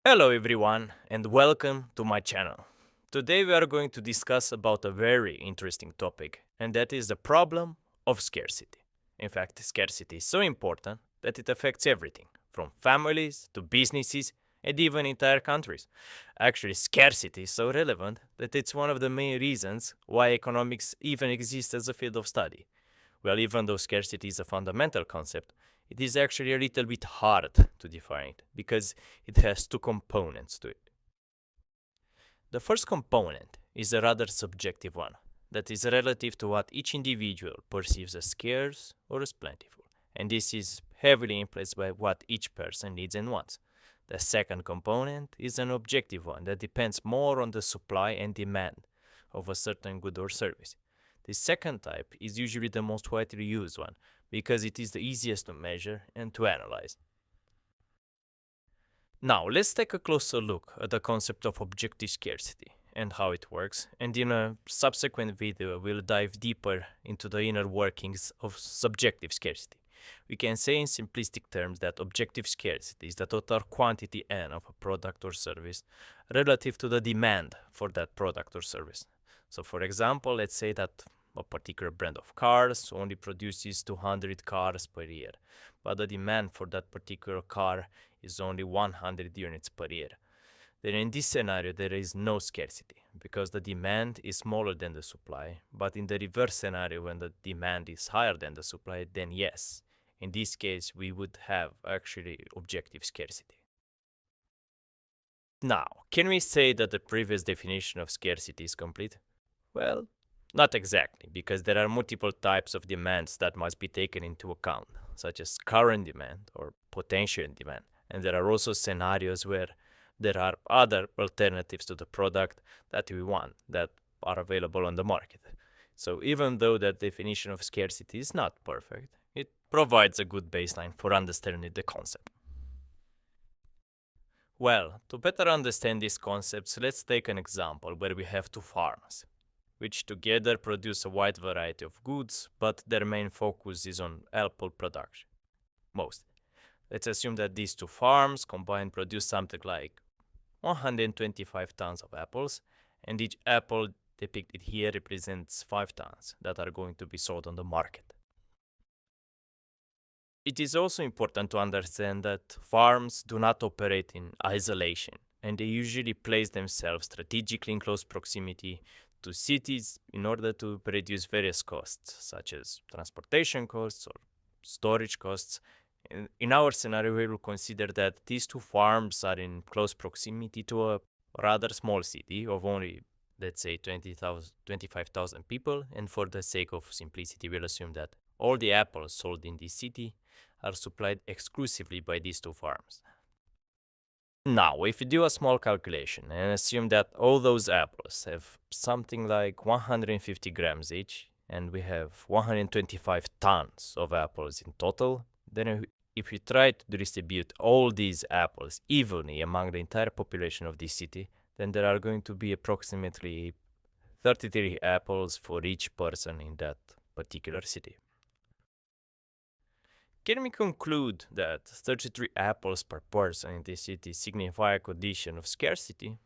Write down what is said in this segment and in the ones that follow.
Hello everyone and welcome to my channel. Today we are going to discuss about a very interesting topic, and that is the problem of scarcity. In fact, scarcity is so important that it affects everything from families to businesses and even entire countries. Actually, scarcity is so relevant that it's one of the main reasons why economics even exists as a field of study. Well, even though scarcity is a fundamental concept, it is actually a little bit hard to define it because it has two components to it. The first component is a rather subjective one that is relative to what each individual perceives as scarce or as plentiful, and this is heavily influenced by what each person needs and wants. The second component is an objective one that depends more on the supply and demand of a certain good or service. The second type is usually the most widely used one because it is the easiest to measure and to analyze. Now, let's take a closer look at the concept of objective scarcity and how it works, and in a subsequent video, we'll dive deeper into the inner workings of subjective scarcity. We can say in simplistic terms that objective scarcity is the total quantity N of a product or service relative to the demand for that product or service. So, for example, let's say that a particular brand of cars only produces 200 cars per year, but the demand for that particular car is only 100 units per year. Then in this scenario, there is no scarcity because the demand is smaller than the supply. But in the reverse scenario, when the demand is higher than the supply, then yes, in this case, we would have actually objective scarcity. Now, can we say that the previous definition of scarcity is complete? Well, not exactly, because there are multiple types of demands that must be taken into account, such as current demand or potential demand. And there are also scenarios where there are other alternatives to the product that we want that are available on the market. So even though that definition of scarcity is not perfect, it provides a good baseline for understanding the concept. Well, to better understand these concepts, let's take an example where we have two farms, which together produce a wide variety of goods, but their main focus is on apple production. Most. Let's assume that these two farms combined produce something like 125 tons of apples, and each apple depicted here represents 5 tons that are going to be sold on the market. It is also important to understand that farms do not operate in isolation, and they usually place themselves strategically in close proximity to cities in order to reduce various costs, such as transportation costs or storage costs. In our scenario, we will consider that these two farms are in close proximity to a rather small city of only, let's say, 25,000 people, and for the sake of simplicity, we'll assume that all the apples sold in this city are supplied exclusively by these two farms. Now, if you do a small calculation and assume that all those apples have something like 150 grams each, and we have 125 tons of apples in total, then if we try to distribute all these apples evenly among the entire population of this city, then there are going to be approximately 33 apples for each person in that particular city. Can we conclude that 33 apples per person in this city signify a condition of scarcity?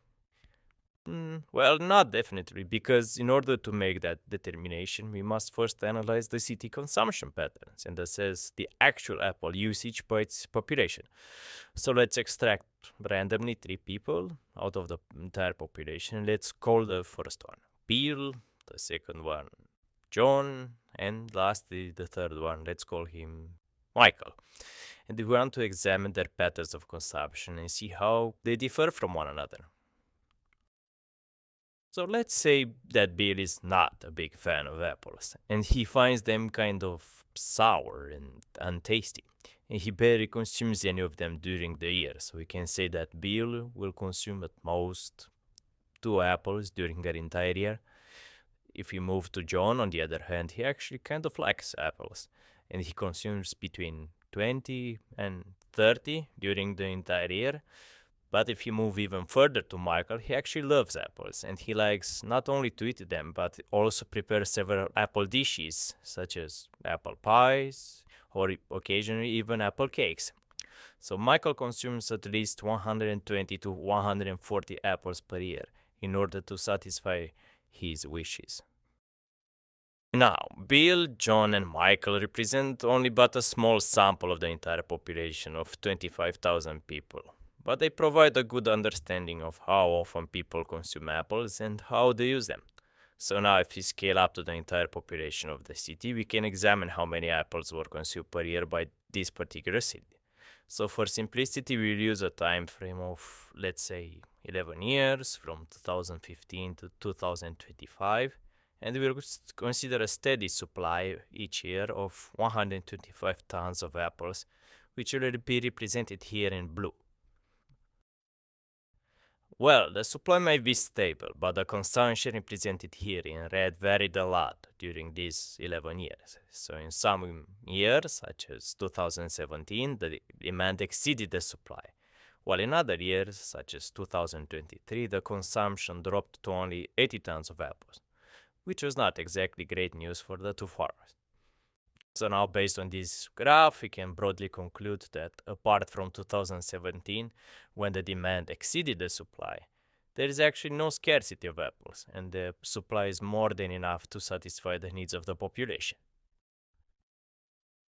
Well, not definitely, because in order to make that determination, we must first analyze the city consumption patterns, and that says the actual apple usage by its population. So let's extract randomly 3 people out of the entire population. Let's call the first one Bill, the second one John, and lastly the third one, let's call him Michael. And we want to examine their patterns of consumption and see how they differ from one another. So let's say that Bill is not a big fan of apples, and he finds them kind of sour and untasty, and he barely consumes any of them during the year. So we can say that Bill will consume at most 2 apples during the entire year. If we move to John, on the other hand, he actually kind of likes apples, and he consumes between 20 and 30 during the entire year. But if you move even further to Michael, he actually loves apples, and he likes not only to eat them, but also prepare several apple dishes, such as apple pies, or occasionally even apple cakes. So Michael consumes at least 120 to 140 apples per year in order to satisfy his wishes. Now, Bill, John, and Michael represent only but a small sample of the entire population of 25,000 people, but they provide a good understanding of how often people consume apples and how they use them. So now, if we scale up to the entire population of the city, we can examine how many apples were consumed per year by this particular city. So for simplicity, we'll use a time frame of, let's say, 11 years from 2015 to 2025, and we'll consider a steady supply each year of 125 tons of apples, which will be represented here in blue. Well, the supply may be stable, but the consumption represented here in red varied a lot during these 11 years. So, in some years, such as 2017, the demand exceeded the supply, while in other years, such as 2023, the consumption dropped to only 80 tons of apples, which was not exactly great news for the two farmers. So now, based on this graph, we can broadly conclude that apart from 2017, when the demand exceeded the supply, there is actually no scarcity of apples, and the supply is more than enough to satisfy the needs of the population.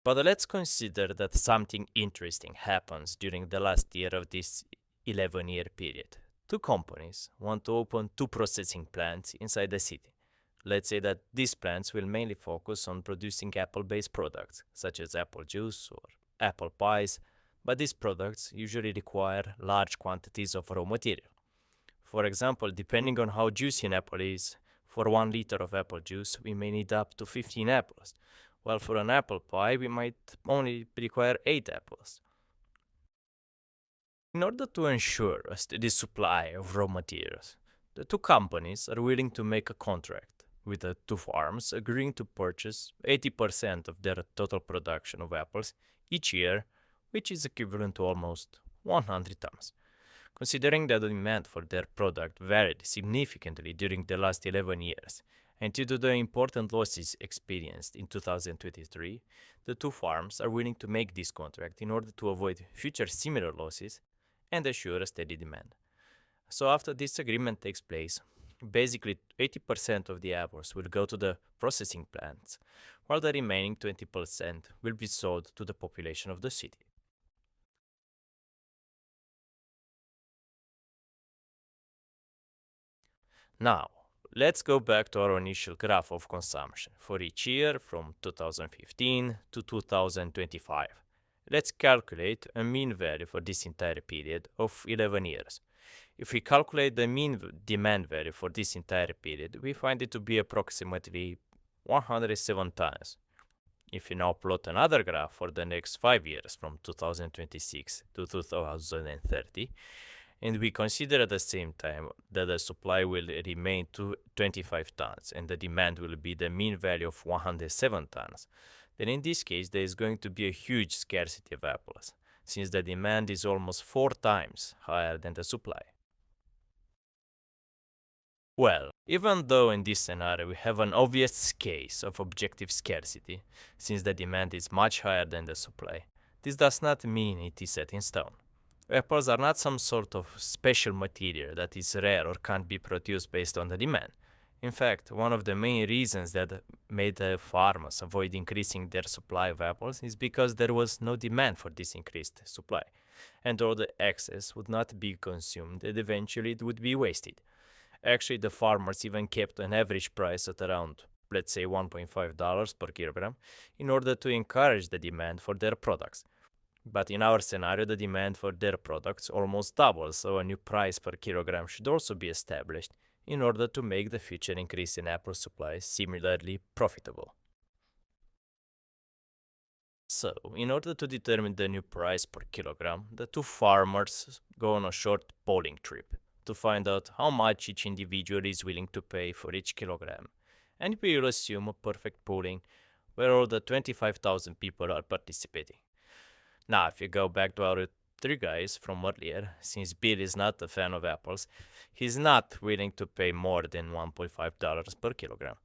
But let's consider that something interesting happens during the last year of this 11-year period. Two companies want to open two processing plants inside the city. Let's say that these plants will mainly focus on producing apple-based products, such as apple juice or apple pies, but these products usually require large quantities of raw material. For example, depending on how juicy an apple is, for 1 liter of apple juice, we may need up to 15 apples, while for an apple pie, we might only require 8 apples. In order to ensure a steady supply of raw materials, the two companies are willing to make a contract with the two farms agreeing to purchase 80% of their total production of apples each year, which is equivalent to almost 100 tons. Considering that the demand for their product varied significantly during the last 11 years, and due to the important losses experienced in 2023, the two farms are willing to make this contract in order to avoid future similar losses and assure a steady demand. So after this agreement takes place, basically 80% of the apples will go to the processing plants, while the remaining 20% will be sold to the population of the city. Now, let's go back to our initial graph of consumption for each year from 2015 to 2025. Let's calculate a mean value for this entire period of 11 years. If we calculate the mean demand value for this entire period, we find it to be approximately 107 tons. If we now plot another graph for the next 5 years from 2026 to 2030, and we consider at the same time that the supply will remain to 25 tons and the demand will be the mean value of 107 tons, then in this case there is going to be a huge scarcity of apples, since the demand is almost 4 times higher than the supply. Well, even though in this scenario we have an obvious case of objective scarcity, since the demand is much higher than the supply, this does not mean it is set in stone. Apples are not some sort of special material that is rare or can't be produced based on the demand. In fact, one of the main reasons that made the farmers avoid increasing their supply of apples is because there was no demand for this increased supply, and all the excess would not be consumed and eventually it would be wasted. Actually, the farmers even kept an average price at around, let's say, $1.5 per kilogram in order to encourage the demand for their products. But in our scenario, the demand for their products almost doubles, so a new price per kilogram should also be established in order to make the future increase in apple supply similarly profitable. So, in order to determine the new price per kilogram, the two farmers go on a short polling trip to find out how much each individual is willing to pay for each kilogram. And we will assume a perfect polling where all the 25,000 people are participating. Now, if you go back to our 3 guys from earlier, since Bill is not a fan of apples, he's not willing to pay more than $1.5 per kilogram.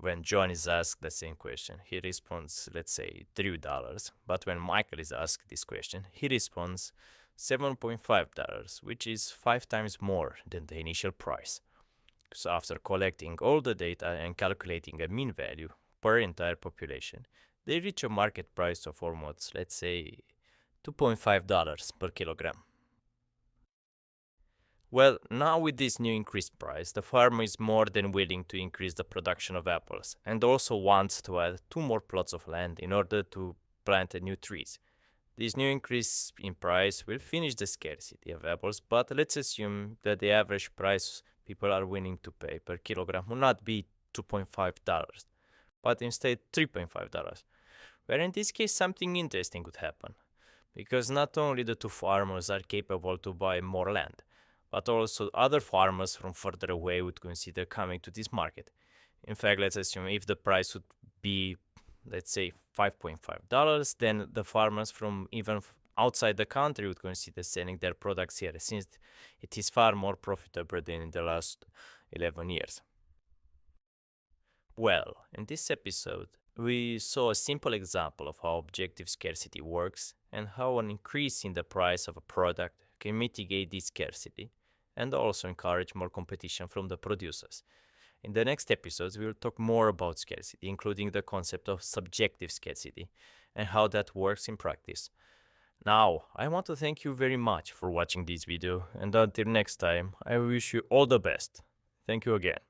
When John is asked the same question, he responds, let's say, $3. But when Michael is asked this question, he responds $7.5, which is 5 times more than the initial price. So after collecting all the data and calculating a mean value per entire population, they reach a market price of almost, let's say, $2.5 per kilogram. Well, now with this new increased price, the farmer is more than willing to increase the production of apples and also wants to add 2 more plots of land in order to plant new trees. This new increase in price will finish the scarcity of apples, but let's assume that the average price people are willing to pay per kilogram will not be $2.5, but instead $3.5, where in this case something interesting would happen, because not only the two farmers are capable to buy more land, but also other farmers from further away would consider coming to this market. In fact, let's assume if the price would be, let's say, $5.5, then the farmers from even outside the country would consider selling their products here, since it is far more profitable than in the last 11 years. Well, in this episode, we saw a simple example of how objective scarcity works and how an increase in the price of a product can mitigate this scarcity and also encourage more competition from the producers. In the next episodes, we will talk more about scarcity, including the concept of subjective scarcity and how that works in practice. Now, I want to thank you very much for watching this video, and until next time, I wish you all the best. Thank you again.